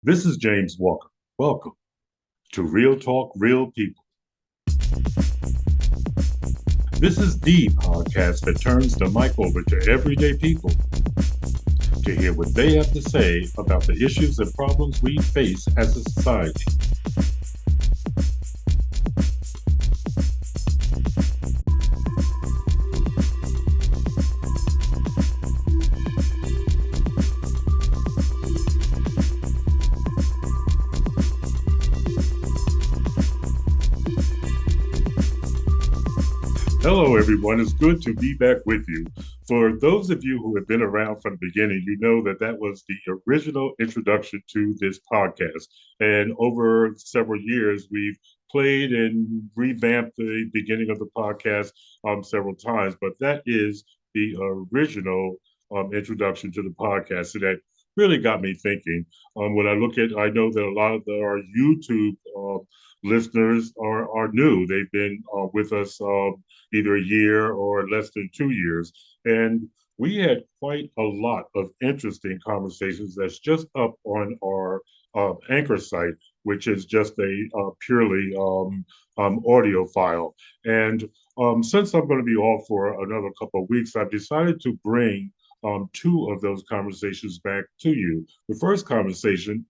This is James Walker. Welcome to Real Talk, Real People. This is the podcast that turns the mic over to everyday people to hear what they have to say about the issues and problems we face as a society. Hello, everyone. It's good to be back with you. For those of you who have been around from the beginning, you know that that was the original introduction to this podcast. And over several years, we've played and revamped the beginning of the podcast several times. But that is the original introduction to the podcast. And that really got me thinking. When I look at, I know that a lot of our YouTube listeners are new. They've been with us either a year or less than 2 years. And we had quite a lot of interesting conversations that's just up on our Anchor site, which is just a purely audio file. And since I'm going to be off for another couple of weeks, I've decided to bring two of those conversations back to you. The first conversation,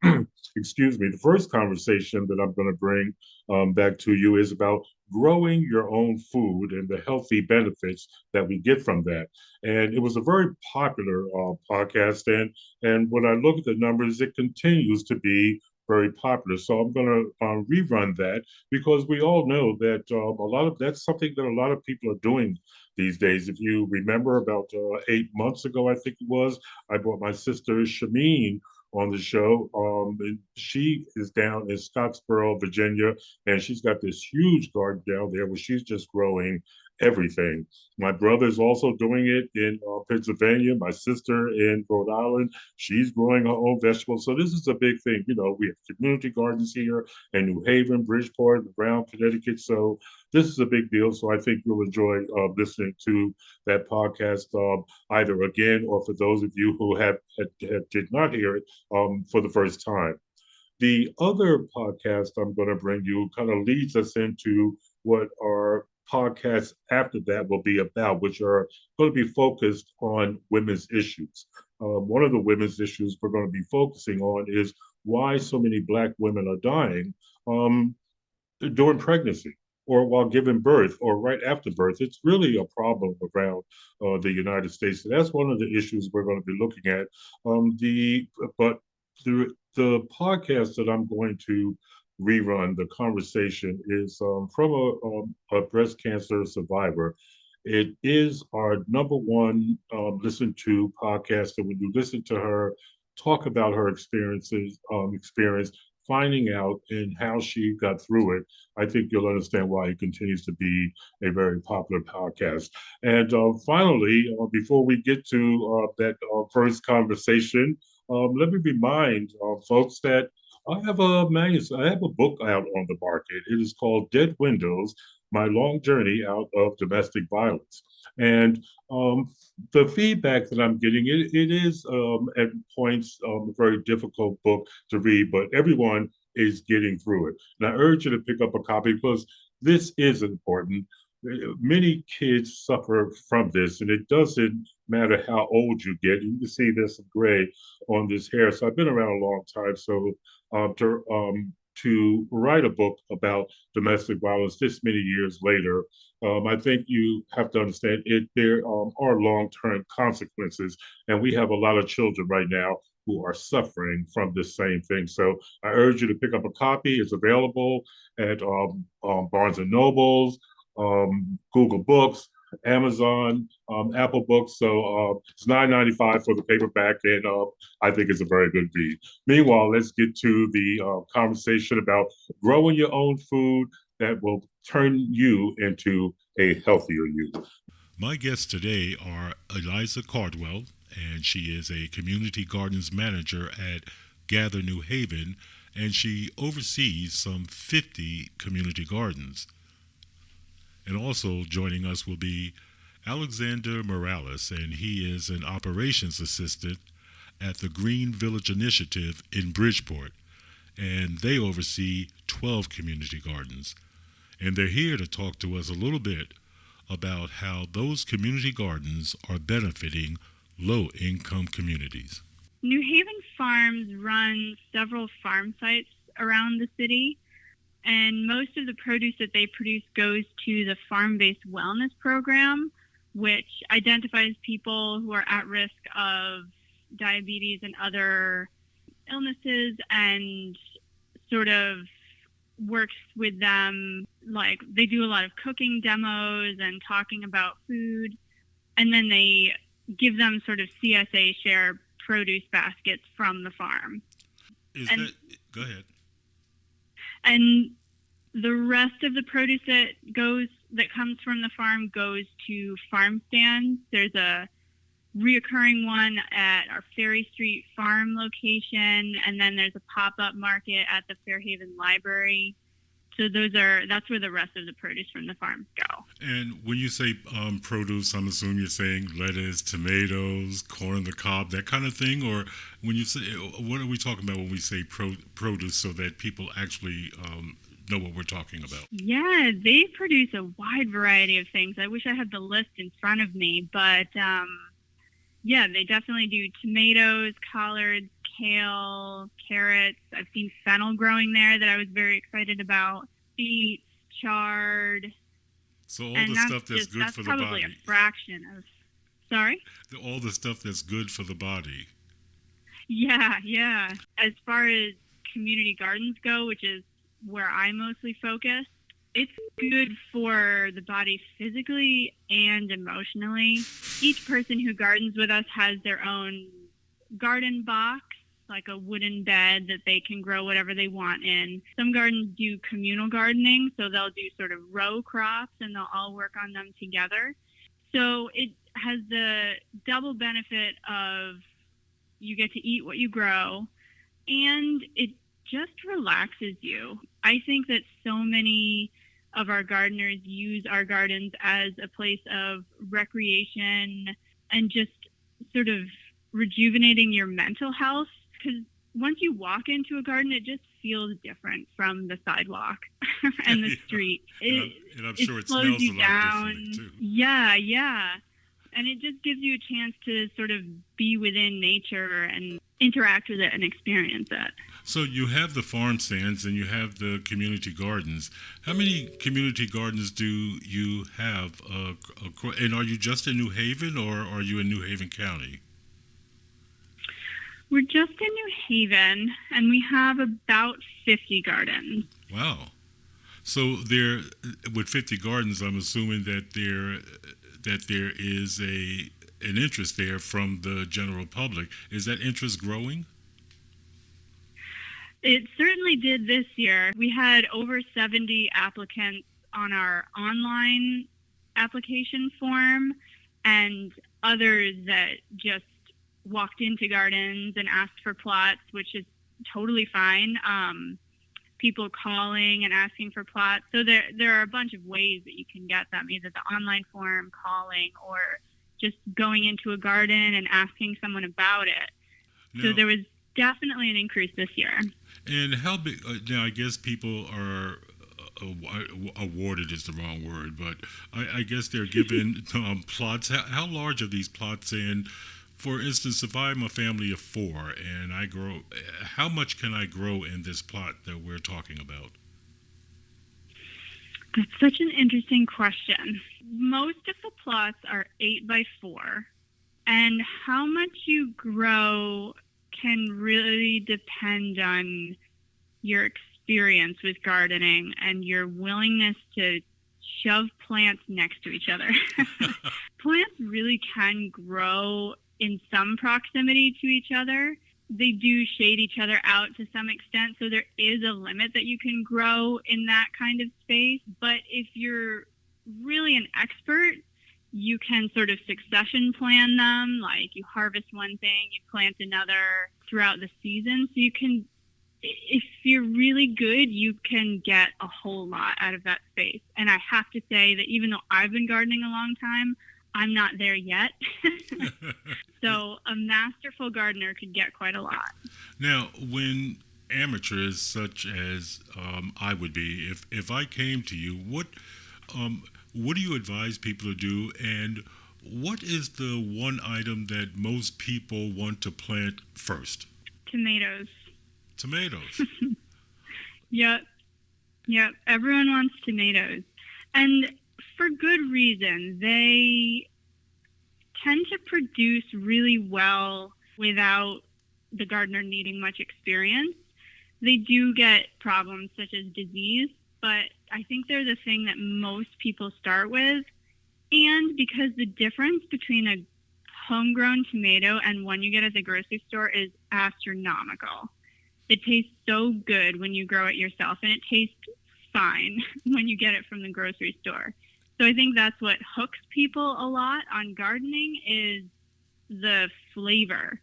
excuse me, the first conversation that I'm going to bring back to you is about growing your own food and the healthy benefits that we get from that. And it was a very popular podcast. And when I look at the numbers, it continues to be very popular. So I'm going to rerun that because we all know that a lot of that's something that a lot of people are doing these days. If you remember, about 8 months ago, I think it was, I brought my sister Shameen on the show. And she is down in Scottsboro, Virginia, and she's got this huge garden down there where she's just growing everything. My brother's also doing it in Pennsylvania. My sister in Rhode Island, she's growing her own vegetables. So this is a big thing. You know, we have community gardens here in New Haven, Bridgeport, Brown, Connecticut. So this is a big deal. So I think you'll enjoy listening to that podcast either again or for those of you who did not hear it for the first time. The other podcast I'm going to bring you kind of leads us into what our podcasts after that will be about, which are going to be focused on women's issues. One of the women's issues we're going to be focusing on is why so many Black women are dying during pregnancy or while giving birth or right after birth. It's really a problem around the United States. And that's one of the issues we're going to be looking at. But the podcast that I'm going to rerun, the conversation, is from a breast cancer survivor. It is our number one listened to podcast. And when you listen to her talk about her experience finding out and how she got through it, I think you'll understand why it continues to be a very popular podcast. And finally, before we get to that first conversation, let me remind folks that I have a book out on the market. It is called Dead Windows: My Long Journey Out of Domestic Violence. And the feedback that I'm getting, it is at points a very difficult book to read, but everyone is getting through it. And I urge you to pick up a copy because this is important. Many kids suffer from this, and it doesn't matter how old you get. You can see this gray on this hair. So I've been around a long time. So to write a book about domestic violence this many years later, I think you have to understand it. There are long-term consequences, and we have a lot of children right now who are suffering from this same thing. So I urge you to pick up a copy. It's available at Barnes and Nobles, Google Books, Amazon, Apple Books. So it's $9.95 for the paperback, and I think it's a very good read. Meanwhile, let's get to the conversation about growing your own food that will turn you into a healthier you. My guests today are Eliza Cardwell, and she is a community gardens manager at Gather New Haven, and she oversees some 50 community gardens. And also joining us will be Alexander Morales, and he is an operations assistant at the Green Village Initiative in Bridgeport. and they oversee 12 community gardens. And they're here to talk to us a little bit about how those community gardens are benefiting low-income communities. New Haven Farms runs several farm sites around the city, and most of the produce that they produce goes to the farm-based wellness program, which identifies people who are at risk of diabetes and other illnesses and sort of works with them. Like, they do a lot of cooking demos and talking about food, and then they give them sort of CSA share produce baskets from the farm. Go ahead. And the rest of the produce that comes from the farm goes to farm stands. There's a reoccurring one at our Ferry Street Farm location, and then there's a pop-up market at the Fairhaven Library. So that's where the rest of the produce from the farms go. And when you say produce, I'm assuming you're saying lettuce, tomatoes, corn on the cob, that kind of thing? Or when you say, what are we talking about when we say produce, so that people actually know what we're talking about? Yeah, they produce a wide variety of things. I wish I had the list in front of me, but yeah, they definitely do tomatoes, collards, kale, carrots. I've seen fennel growing there that I was very excited about. Beets, chard. So all the stuff that's good for the body. That's probably a fraction of. Sorry? All the stuff that's good for the body. Yeah. As far as community gardens go, which is where I mostly focus, it's good for the body physically and emotionally. Each person who gardens with us has their own garden box, like a wooden bed that they can grow whatever they want in. Some gardens do communal gardening, so they'll do sort of row crops and they'll all work on them together. So it has the double benefit of you get to eat what you grow, and it just relaxes you. I think that so many of our gardeners use our gardens as a place of recreation and just sort of rejuvenating your mental health, because once you walk into a garden, it just feels different from the sidewalk and the street. And I'm sure it smells a lot differently too. Yeah. And it just gives you a chance to sort of be within nature and interact with it and experience it. So you have the farm stands and you have the community gardens. How many community gardens do you have? And are you just in New Haven, or are you in New Haven County? We're just in New Haven, and we have about 50 gardens. Wow. So with 50 gardens, I'm assuming that there is an interest there from the general public. Is that interest growing? It certainly did this year. We had over 70 applicants on our online application form, and others that just walked into gardens and asked for plots, which is totally fine. People calling and asking for plots. So there are a bunch of ways that you can get them, either the online form, calling, or just going into a garden and asking someone about it. So there was definitely an increase this year. And how big, now I guess people are, awarded is the wrong word, but I guess they're given plots. How large are these plots? And for instance, if I'm a family of 4 and I grow, how much can I grow in this plot that we're talking about? That's such an interesting question. Most of the plots are 8 by 4, and how much you grow can really depend on your experience with gardening and your willingness to shove plants next to each other. Plants really can grow in some proximity to each other. They do shade each other out to some extent, so there is a limit that you can grow in that kind of space. But if you're really an expert, you can sort of succession plan them, like you harvest one thing, you plant another throughout the season. So you can, if you're really good, you can get a whole lot out of that space. And I have to say that even though I've been gardening a long time, I'm not there yet. So a masterful gardener could get quite a lot. Now, when amateurs such as I would be, if I came to you, what do you advise people to do, and what is the one item that most people want to plant first? Tomatoes. Tomatoes. Yep. Yep. Everyone wants tomatoes. And for good reason. They tend to produce really well without the gardener needing much experience. They do get problems such as disease, but I think they're the thing that most people start with. And because the difference between a homegrown tomato and one you get at the grocery store is astronomical. It tastes so good when you grow it yourself, and it tastes fine when you get it from the grocery store. So I think that's what hooks people a lot on gardening is the flavor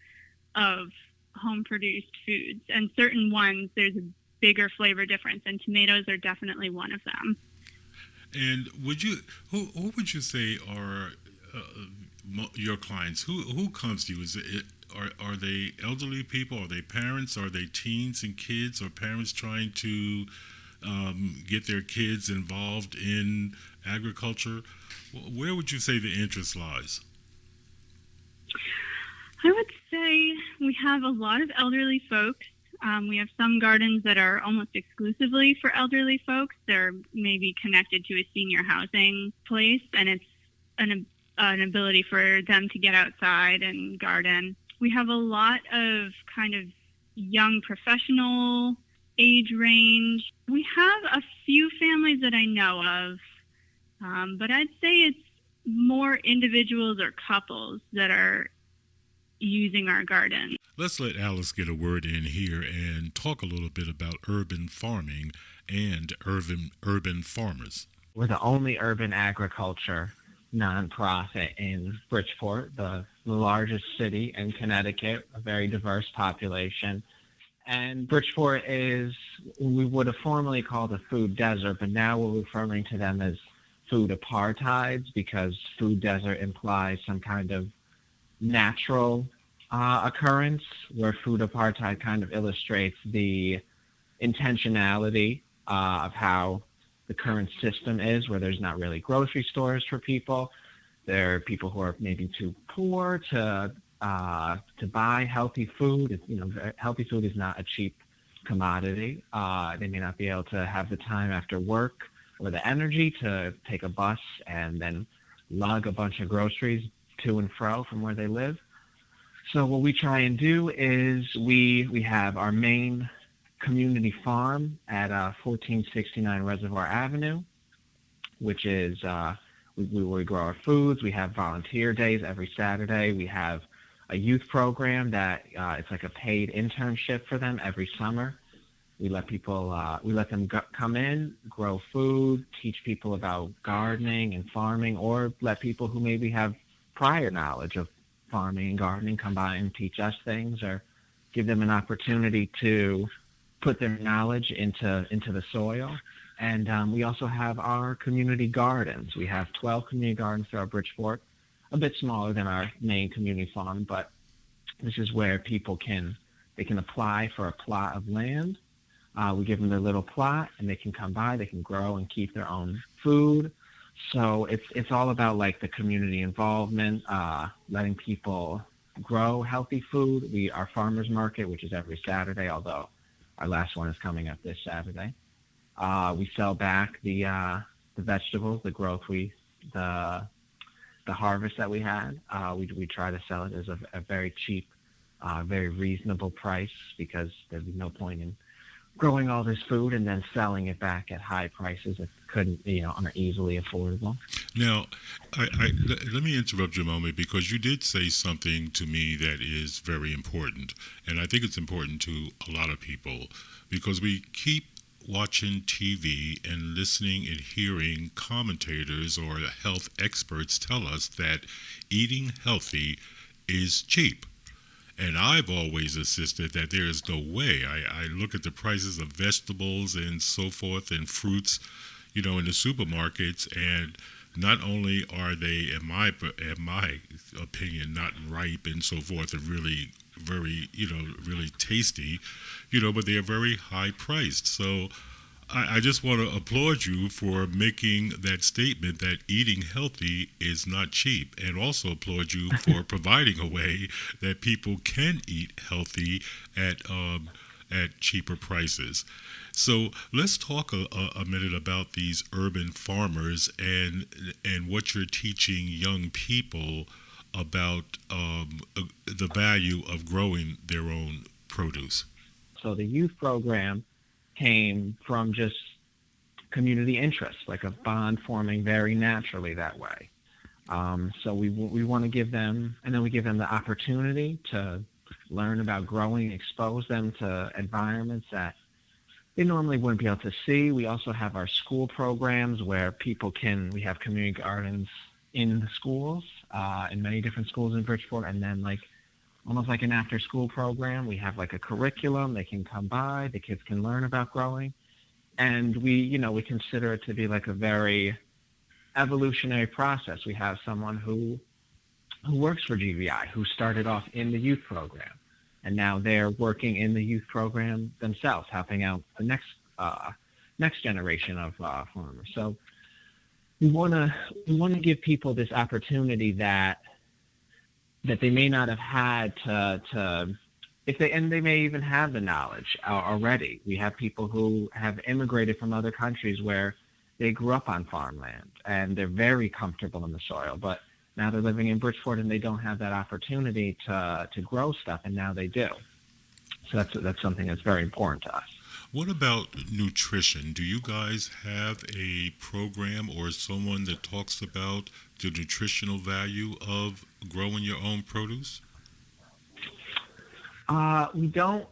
of home produced foods. And certain ones, there's a bigger flavor difference, and tomatoes are definitely one of them. And who would you say are your clients? Who comes to you? Are they elderly people? Are they parents? Are they teens and kids? Or parents trying to get their kids involved in agriculture? Where would you say the interest lies? I would say we have a lot of elderly folks. We have some gardens that are almost exclusively for elderly folks. They're maybe connected to a senior housing place, and it's an ability for them to get outside and garden. We have a lot of kind of young professional age range. We have a few families that I know of, but I'd say it's more individuals or couples that are using our garden. Let's let Alice get a word in here and talk a little bit about urban farming and urban farmers. We're the only urban agriculture nonprofit in Bridgeport, the largest city in Connecticut, a very diverse population. And Bridgeport is, we would have formerly called a food desert, but now we're referring to them as food apartheids because food desert implies some kind of natural occurrence, where food apartheid kind of illustrates the intentionality of how the current system is, where there's not really grocery stores for people. There are people who are maybe too poor to buy healthy food. Healthy food is not a cheap commodity. They may not be able to have the time after work or the energy to take a bus and then lug a bunch of groceries to and fro from where they live. So what we try and do is we have our main community farm at 1469 Reservoir Avenue, which is where we grow our foods. We have volunteer days every Saturday. We have a youth program that it's like a paid internship for them every summer. We let them come in, grow food, teach people about gardening and farming, or let people who maybe have prior knowledge of farming and gardening come by and teach us things, or give them an opportunity to put their knowledge into the soil. And we also have our community gardens. We have 12 community gardens throughout Bridgeport, a bit smaller than our main community farm, but this is where people can apply for a plot of land. We give them their little plot, and they can come by, they can grow and keep their own food. So it's all about like the community involvement, letting people grow healthy food. Our farmers market, which is every Saturday, although our last one is coming up this Saturday. We sell back the vegetables, the harvest that we had. We try to sell it as a very cheap, very reasonable price, because there'd be no point in growing all this food and then selling it back at high prices that aren't easily affordable. Now, let me interrupt you a moment, because you did say something to me that is very important, and I think it's important to a lot of people, because we keep watching TV and listening and hearing commentators or health experts tell us that eating healthy is cheap. And I've always insisted that there is no way. I look at the prices of vegetables and so forth and fruits, in the supermarkets, and not only are they, in my opinion, not ripe and so forth, and really very, really tasty, but they are very high priced. So I just want to applaud you for making that statement that eating healthy is not cheap, and also applaud you for providing a way that people can eat healthy at cheaper prices. So let's talk a minute about these urban farmers and what you're teaching young people about the value of growing their own produce. So the youth program came from just community interest, like a bond forming very naturally that way. So we want to give them, and then we give them the opportunity to learn about growing, expose them to environments that they normally wouldn't be able to see. We also have our school programs where we have community gardens in the schools, in many different schools in Bridgeport, and then almost like an after school program. We have like a curriculum. They can come by, the kids can learn about growing. And we consider it to be like a very evolutionary process. We have someone who works for GVI, who started off in the youth program, and now they're working in the youth program themselves, helping out the next generation of farmers. So we want to give people this opportunity that they may not have had to they may even have the knowledge already. We have people who have immigrated from other countries where they grew up on farmland and they're very comfortable in the soil, but now they're living in Bridgeport and they don't have that opportunity to grow stuff, and now they do. So that's something that's very important to us. What about nutrition? Do you guys have a program or someone that talks about the nutritional value of growing your own produce? We don't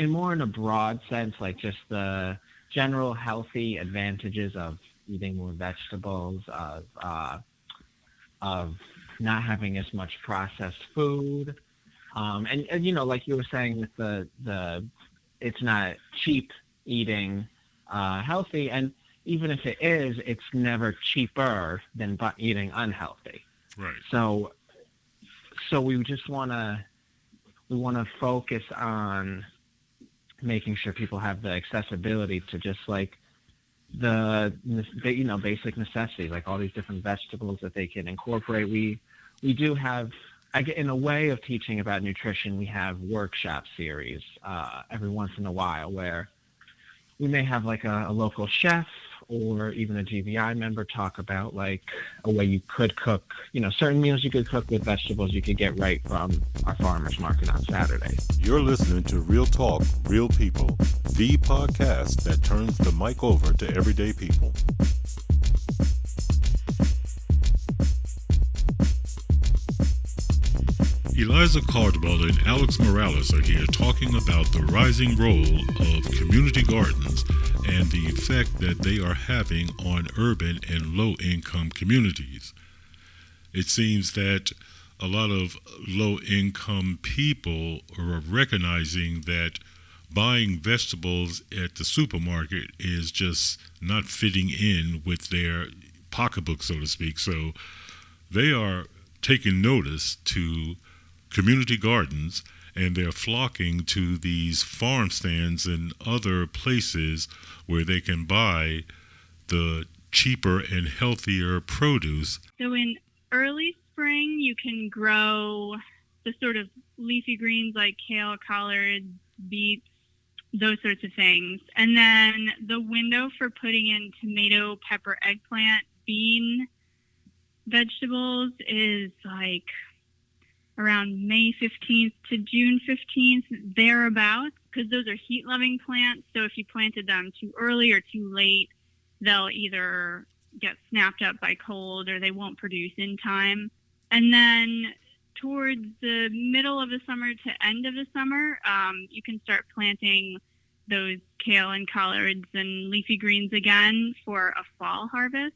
more in a broad sense, like just the general healthy advantages of eating more vegetables, of not having as much processed food, and like you were saying with the it's not cheap eating healthy, and even if it is, it's never cheaper than eating unhealthy. Right. So we just want to focus on making sure people have the accessibility to just like the basic necessities, like all these different vegetables that they can incorporate. We do have, in a way of teaching about nutrition, we have workshop series every once in a while where we may have like a local chef or even a GVI member talk about like a way you could cook, certain meals you could cook with vegetables you could get right from our farmers market on Saturdays. You're listening to Real Talk, Real People, the podcast that turns the mic over to everyday people. Eliza Cardwell and Alex Morales are here talking about the rising role of community gardens and the effect that they are having on urban and low-income communities. It seems that a lot of low-income people are recognizing that buying vegetables at the supermarket is just not fitting in with their pocketbook, so to speak. So they are taking notice to community gardens, and they're flocking to these farm stands and other places where they can buy the cheaper and healthier produce. So in early spring, you can grow the sort of leafy greens like kale, collards, beets, those sorts of things. And then the window for putting in tomato, pepper, eggplant, bean vegetables is like around May 15th to June 15th, thereabouts, because those are heat-loving plants. So if you planted them too early or too late, they'll either get snapped up by cold or they won't produce in time. And then towards the middle of the summer to end of the summer, you can start planting those kale and collards and leafy greens again for a fall harvest.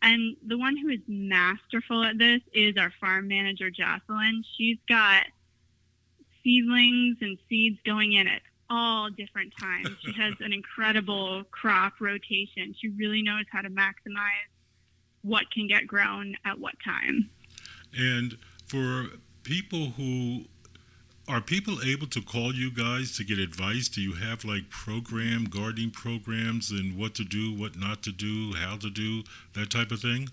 And the one who is masterful at this is our farm manager, Jocelyn. She's got seedlings and seeds going in at all different times. She has an incredible crop rotation. She really knows how to maximize what can get grown at what time. And for people who Are people able to call you guys to get advice? Do you have like gardening programs and what to do, what not to do, how to do, that type of thing?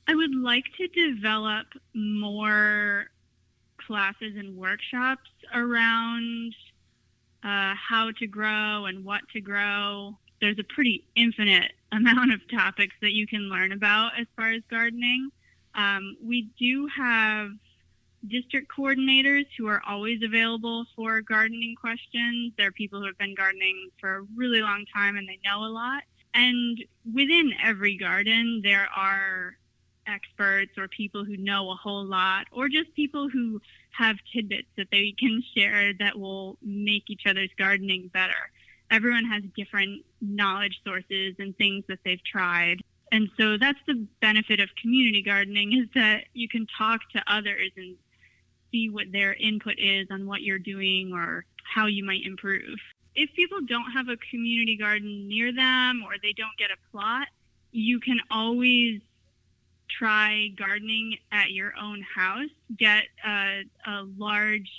I would like to develop more classes and workshops around how to grow and what to grow. There's a pretty infinite amount of topics that you can learn about as far as gardening. We do have district coordinators who are always available for gardening questions. They're people who have been gardening for a really long time and they know a lot. And within every garden, there are experts or people who know a whole lot, or just people who have tidbits that they can share that will make each other's gardening better. Everyone has different knowledge sources and things that they've tried. And so that's the benefit of community gardening, is that you can talk to others and see what their input is on what you're doing or how you might improve. If people don't have a community garden near them or they don't get a plot, you can always try gardening at your own house. Get a large,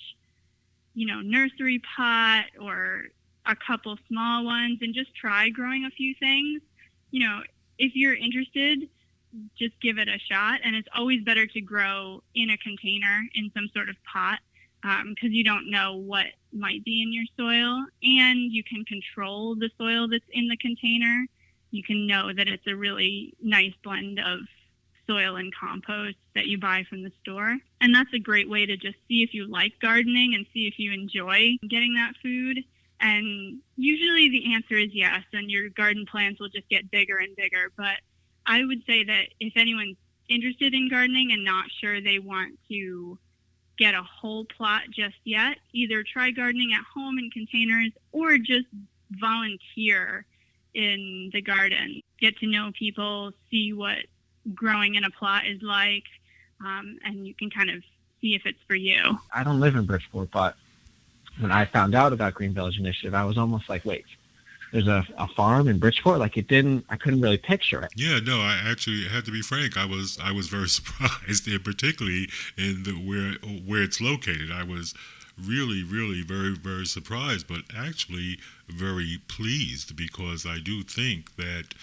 nursery pot or a couple small ones and just try growing a few things. If you're interested, just give it a shot. And it's always better to grow in a container, in some sort of pot, because you don't know what might be in your soil, and you can control the soil that's in the container. You can know that it's a really nice blend of soil and compost that you buy from the store. And that's a great way to just see if you like gardening and see if you enjoy getting that food. And usually the answer is yes, and your garden plants will just get bigger and bigger. But I would say that if anyone's interested in gardening and not sure they want to get a whole plot just yet, either try gardening at home in containers or just volunteer in the garden. Get to know people, see what growing in a plot is like, and you can kind of see if it's for you. I don't live in Bridgeport, but when I found out about Green Village Initiative, I was almost like, wait, there's a farm in Bridgeport? Like I couldn't really picture it. Yeah, no, I actually had to be frank. I was very surprised, and particularly in where it's located. I was really, really very, very surprised, but actually very pleased, because I do think that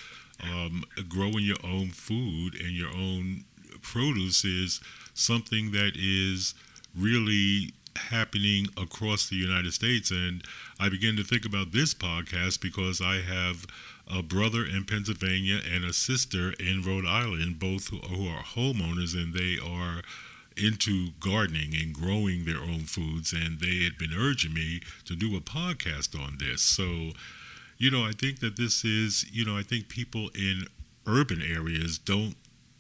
growing your own food and your own produce is something that is really happening across the United States. And I began to think about this podcast because I have a brother in Pennsylvania and a sister in Rhode Island, both who are homeowners, and they are into gardening and growing their own foods, and they had been urging me to do a podcast on this. So, I think that this is, I think people in urban areas don't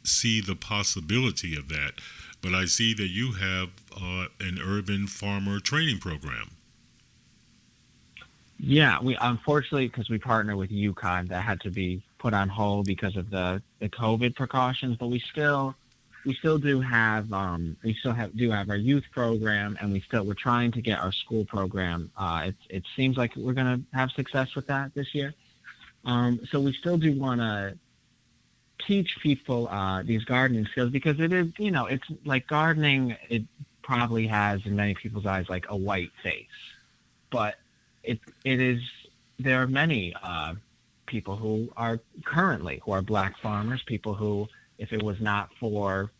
see the possibility of that. But I see that you have an urban farmer training program. Yeah, we unfortunately, because we partner with UConn, that had to be put on hold because of the COVID precautions. But we still do have do have our youth program, and we're trying to get our school program. It seems like we're going to have success with that this year. So we still do want to teach people these gardening skills, because it is, it's like gardening, it probably has in many people's eyes like a white face, but it is, there are many people who are black farmers, people who, if it was not for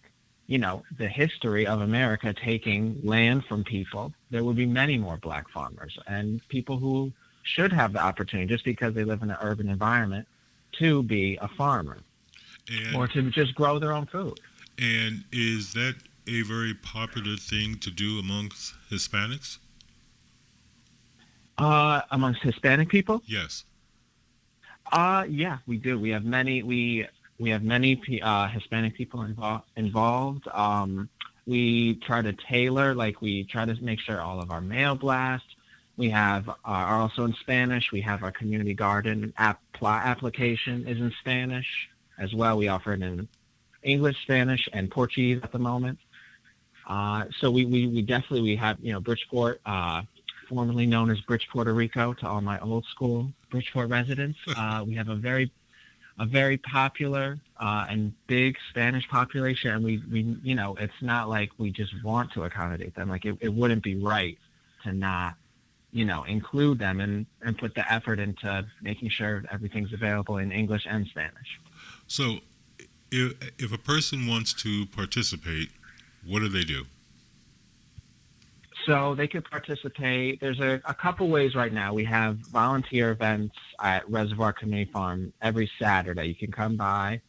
the history of America taking land from people, there would be many more black farmers, and people who should have the opportunity, just because they live in an urban environment, to be a farmer. Or to just grow their own food. And is that a very popular thing to do amongst Hispanics? Amongst Hispanic people? Yes. Yeah, we do. We have many. We have many Hispanic people involved. We try to tailor, we try to make sure all of our mail blasts. We have are also in Spanish. We have our community garden application is in Spanish as well. We offer it in English, Spanish, and Portuguese at the moment. So we definitely have, Bridgeport, formerly known as Bridgeport, Rico, to all my old school Bridgeport residents. We have a very a very popular and big Spanish population, and we it's not like we just want to accommodate them. Like it wouldn't be right to not include them and put the effort into making sure everything's available in English and Spanish. So, if a person wants to participate, what do they do? So they could participate. There's a couple ways right now. We have volunteer events at Reservoir Community Farm every Saturday. You can come by,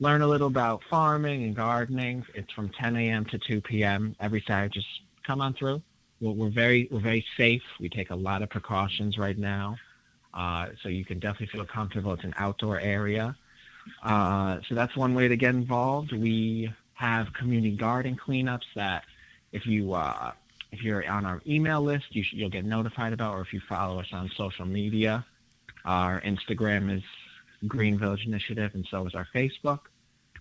learn a little about farming and gardening. It's from 10 a.m. to 2 p.m. every Saturday. Just come on through. We're very safe. We take a lot of precautions right now, so you can definitely feel comfortable. It's an outdoor area, so that's one way to get involved. We have community garden cleanups that if you're on our email list, you'll get notified about, or if you follow us on social media. Our Instagram is Green Village Initiative, and so is our Facebook.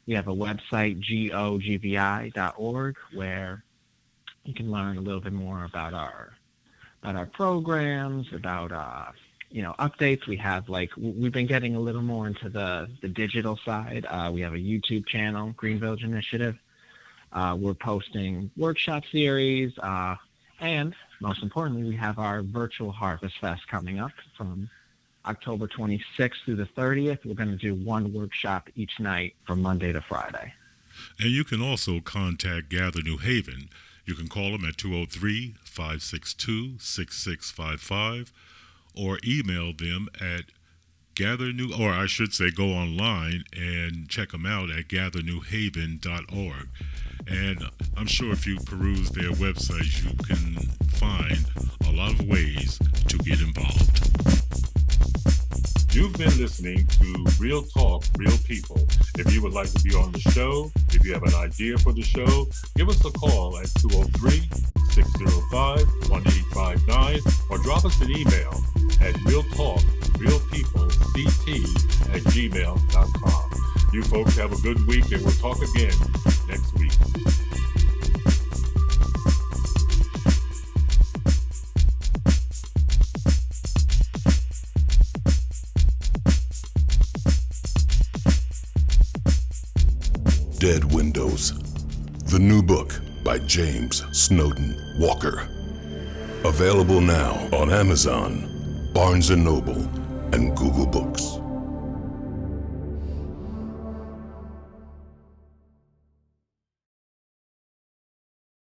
We have a website, gogvi.org, where you can learn a little bit more about our programs, about updates. We have we've been getting a little more into the digital side. We have a YouTube channel, Green Village Initiative. We're posting workshop series, and most importantly, we have our virtual Harvest Fest coming up from October 26th through the 30th. We're going to do one workshop each night from Monday to Friday. And you can also contact Gather New Haven. You can call them at 203-562-6655 or email them at go online and check them out at gathernewhaven.org. And I'm sure if you peruse their website, you can find a lot of ways to get involved. You've been listening to Real Talk, Real People. If you would like to be on the show, if you have an idea for the show, give us a call at 203-605-1859 or drop us an email at realtalkrealpeoplect@gmail.com. You folks have a good week, and we'll talk again next week. Dead Windows, the new book by James Snowden Walker. Available now on Amazon, Barnes & Noble, and Google Books.